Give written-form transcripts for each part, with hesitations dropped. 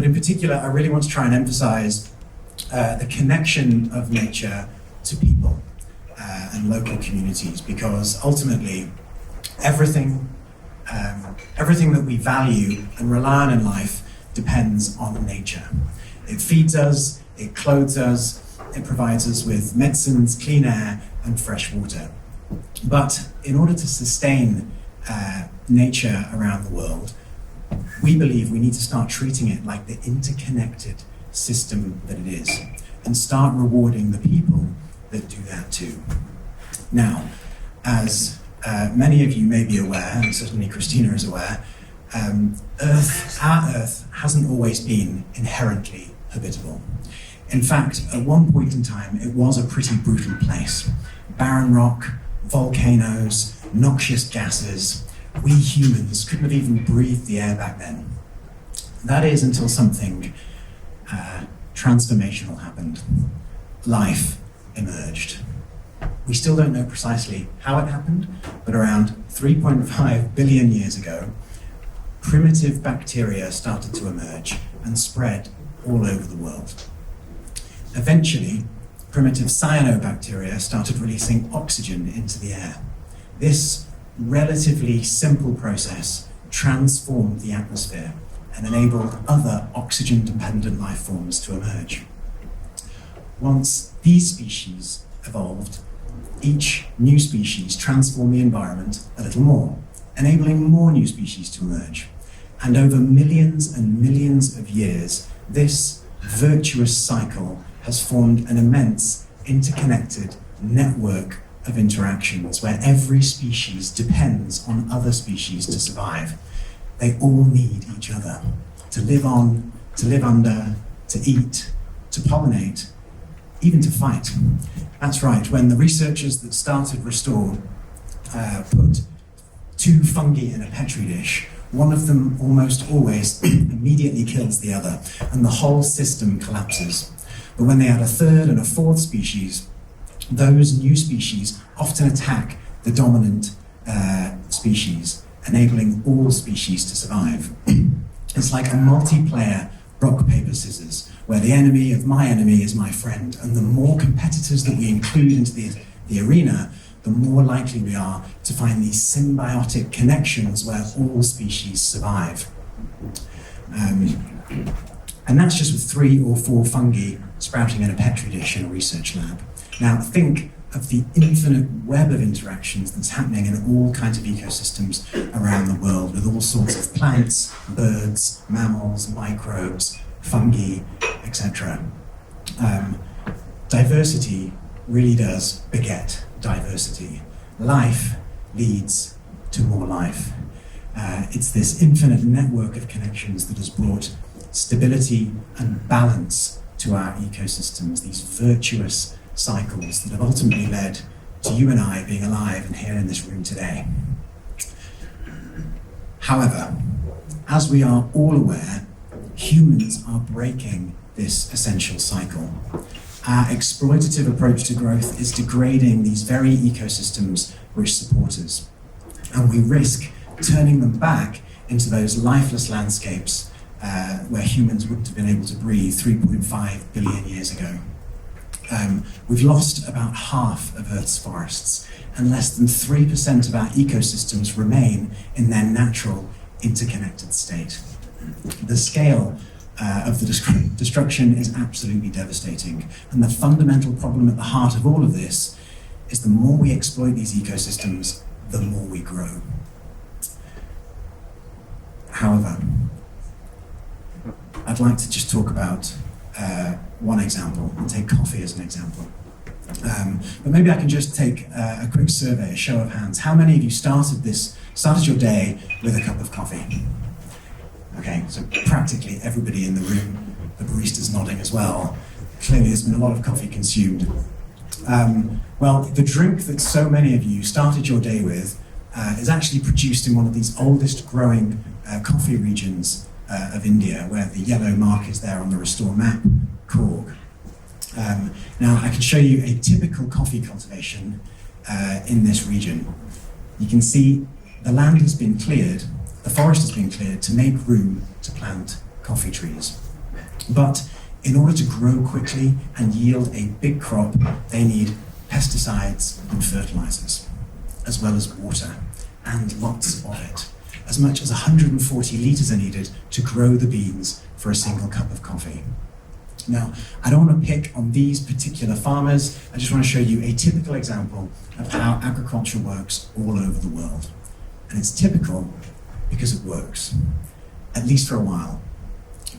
but in particular, I really want to try and emphasize the connection of nature to people and local communities, because ultimately, everything that we value and rely on in life depends on nature. It feeds us, it clothes us, it provides us with medicines, clean air, and fresh water. But in order to sustain nature around the world, we believe we need to start treating it like the interconnected system that it is, and start rewarding the people that do that too. Now, as many of you may be aware, and certainly Christina is aware, our Earth hasn't always been inherently habitable. In fact, at one point in time, it was a pretty brutal place. Barren rock, volcanoes, noxious gases. We humans couldn't have even breathed the air back then. That is until something transformational happened. Life emerged. We still don't know precisely how it happened, but around 3.5 billion years ago, primitive bacteria started to emerge and spread all over the world. Eventually, primitive cyanobacteria started releasing oxygen into the air. This relatively simple process transformed the atmosphere and enabled other oxygen-dependent life forms to emerge. Once these species evolved, each new species transformed the environment a little more, enabling more new species to emerge. And over millions and millions of years, this virtuous cycle has formed an immense interconnected network of interactions where every species depends on other species to survive. They all need each other to live on, to live under, to eat, to pollinate, even to fight. That's right, when the researchers that started Restor put 2 fungi in a petri dish, one of them almost always immediately kills the other, and the whole system collapses. But when they add a 3rd and a 4th species, those new species often attack the dominant species, enabling all species to survive. It's like a multiplayer rock, paper, scissors, where the enemy of my enemy is my friend, and the more competitors that we include into the arena, the more likely we are to find these symbiotic connections where all species survive. And that's just with 3 or 4 fungi sprouting in a petri dish in a research lab. Now think of the infinite web of interactions that's happening in all kinds of ecosystems around the world, with all sorts of plants, birds, mammals, microbes, fungi, etc. Diversity really does beget diversity. Life leads to more life. It's this infinite network of connections that has brought stability and balance to our ecosystems, these virtuous cycles that have ultimately led to you and I being alive and here in this room today. However, as we are all aware, humans are breaking this essential cycle. Our exploitative approach to growth is degrading these very ecosystems which support us, and we risk turning them back into those lifeless landscapes where humans wouldn't have been able to breathe 3.5 billion years ago. We've lost about half of Earth's forests, and less than 3% of our ecosystems remain in their natural interconnected state. The scale of the destruction is absolutely devastating, and the fundamental problem at the heart of all of this is the more we exploit these ecosystems, the more we grow. However, I'd like to just talk about one example, and take coffee as an example. But maybe I can just take a quick survey, a show of hands. How many of you started your day with a cup of coffee? Okay, so practically everybody in the room. The barista's nodding as well. Clearly there's been a lot of coffee consumed. Well, the drink that so many of you started your day with is actually produced in one of these oldest growing coffee regions of India, where the yellow mark is there on the Restor map, Korg. Now I can show you a typical coffee cultivation in this region. You can see the land has been cleared, the forest has been cleared to make room to plant coffee trees. But in order to grow quickly and yield a big crop, they need pesticides and fertilizers, as well as water, and lots of it. As much as 140 litres are needed to grow the beans for a single cup of coffee. Now, I don't want to pick on these particular farmers, I just want to show you a typical example of how agriculture works all over the world. And it's typical because it works, at least for a while.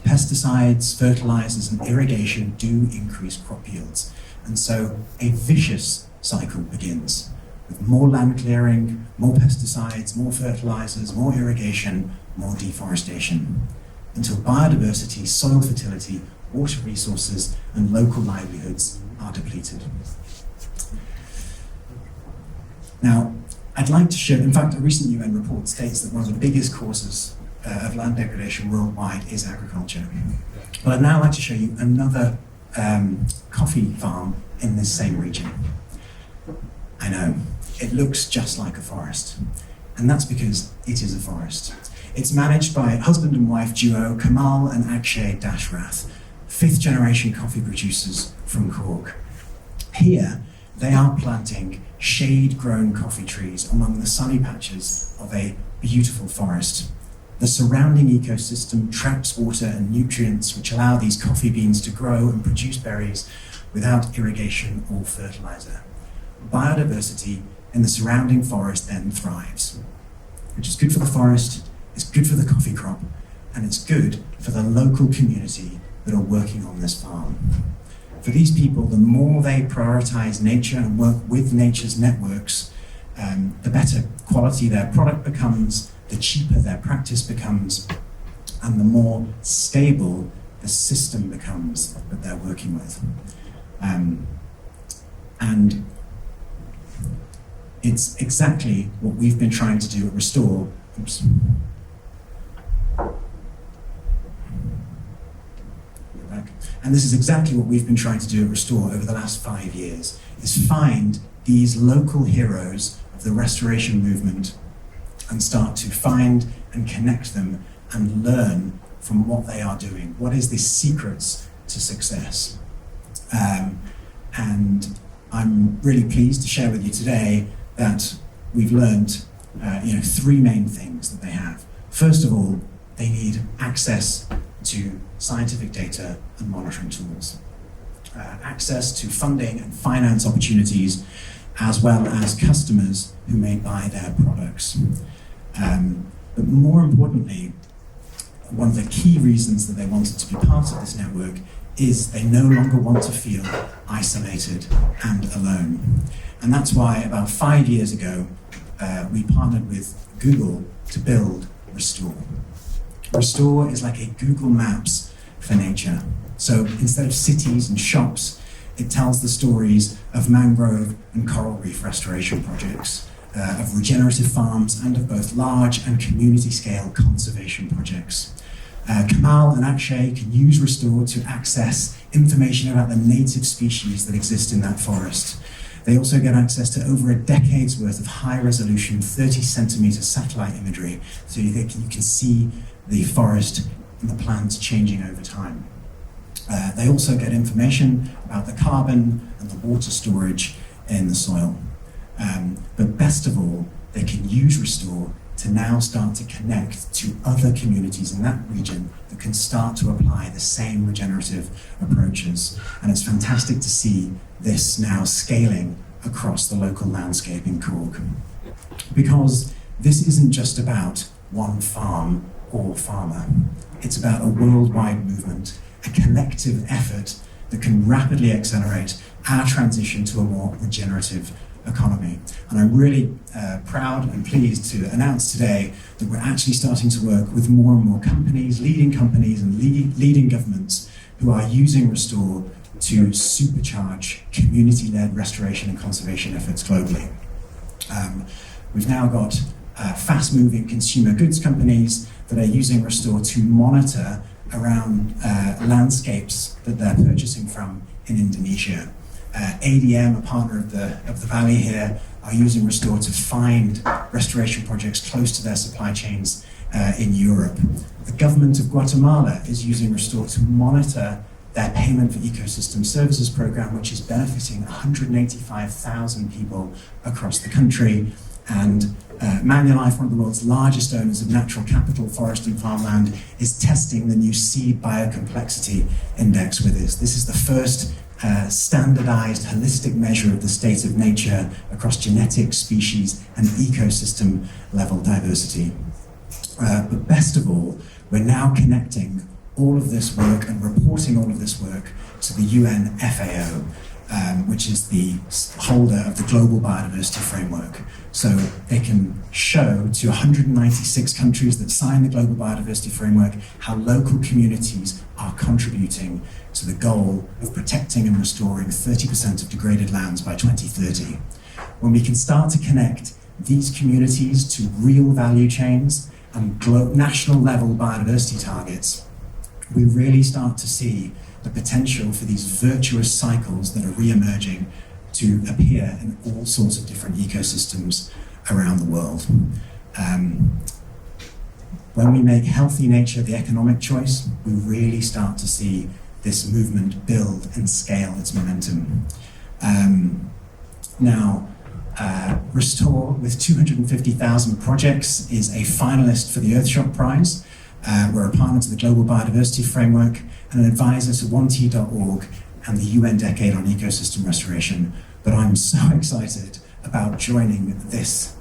Pesticides, fertilizers, and irrigation do increase crop yields. And so a vicious cycle begins with more land clearing, more pesticides, more fertilizers, more irrigation, more deforestation, until biodiversity, soil fertility, water resources, and local livelihoods are depleted. Now, I'd like to share, in fact, a recent UN report states that one of the biggest causes of land degradation worldwide is agriculture. But I'd now like to show you another coffee farm in this same region. I know, it looks just like a forest, and that's because it is a forest. It's managed by husband and wife duo Kamal and Akshay Dashrath, fifth generation coffee producers from Cork. Here, they are planting shade-grown coffee trees among the sunny patches of a beautiful forest. The surrounding ecosystem traps water and nutrients which allow these coffee beans to grow and produce berries without irrigation or fertilizer. Biodiversity in the surrounding forest then thrives, which is good for the forest, it's good for the coffee crop, and it's good for the local community that are working on this farm. For these people, the more they prioritize nature and work with nature's networks, the better quality their product becomes, the cheaper their practice becomes, and the more stable the system becomes that they're working with. And it's exactly what we've been trying to do at Restor. Oops. And this is exactly what we've been trying to do at Restor over the last 5 years, is find these local heroes of the restoration movement and start to find and connect them and learn from what they are doing. What is the secrets to success? And I'm really pleased to share with you today that we've learned three main things that they have. First of all, they need access to scientific data and monitoring tools, access to funding and finance opportunities, as well as customers who may buy their products. But more importantly, one of the key reasons that they wanted to be part of this network is they no longer want to feel isolated and alone. And that's why about 5 years ago, we partnered with Google to build Restor. Restor is like a Google Maps for nature. So instead of cities and shops, it tells the stories of mangrove and coral reef restoration projects, of regenerative farms, and of both large and community-scale conservation projects. Kamal and Akshay can use Restor to access information about the native species that exist in that forest. They also get access to over a decade's worth of high-resolution 30-centimeter satellite imagery, so you can see the forest and the plants changing over time. They also get information about the carbon and the water storage in the soil. But best of all, they can use Restor to now start to connect to other communities in that region that can start to apply the same regenerative approaches. And it's fantastic to see this now scaling across the local landscape in Cork. Because this isn't just about one farm or farmer. It's about a worldwide movement, a collective effort that can rapidly accelerate our transition to a more regenerative economy. And I'm really proud and pleased to announce today that we're actually starting to work with more and more companies and leading governments who are using Restor to supercharge community-led restoration and conservation efforts globally. We've now got fast-moving consumer goods companies that are using Restor to monitor around landscapes that they're purchasing from in Indonesia. ADM, a partner of the Valley here, are using Restor to find restoration projects close to their supply chains in Europe. The government of Guatemala is using Restor to monitor their Payment for Ecosystem Services program, which is benefiting 185,000 people across the country. And Manulife, one of the world's largest owners of natural capital, forest and farmland, is testing the new Seed Biocomplexity Index with this. This is the first standardized holistic measure of the state of nature across genetic, species, and ecosystem level diversity. But best of all, we're now connecting all of this work and reporting all of this work to the UN FAO, which is the holder of the Global Biodiversity Framework. So they can show to 196 countries that sign the Global Biodiversity Framework how local communities are contributing to the goal of protecting and restoring 30% of degraded lands by 2030. When we can start to connect these communities to real value chains and national level biodiversity targets, we really start to see the potential for these virtuous cycles that are re-emerging to appear in all sorts of different ecosystems around the world. When we make healthy nature the economic choice, we really start to see this movement build and scale its momentum. Now, Restor, with 250,000 projects, is a finalist for the Earthshot Prize. We're a partner to the Global Biodiversity Framework and an advisor to 1T.org and the UN Decade on Ecosystem Restoration. But I'm so excited about joining this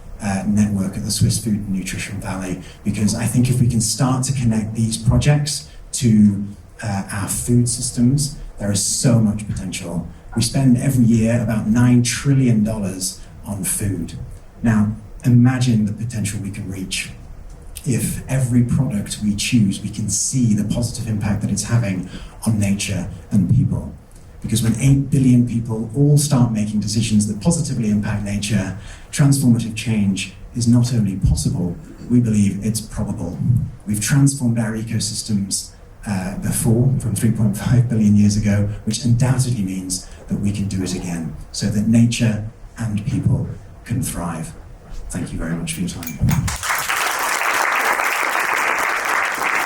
network at the Swiss Food and Nutrition Valley, because I think if we can start to connect these projects to our food systems, there is so much potential. We spend every year about $9 trillion on food. Now, imagine the potential we can reach. If every product we choose, we can see the positive impact that it's having on nature and people. Because when 8 billion people all start making decisions that positively impact nature, transformative change is not only possible, we believe it's probable. We've transformed our ecosystems before, from 3.5 billion years ago, which undoubtedly means that we can do it again, so that nature and people can thrive. Thank you very much for your time.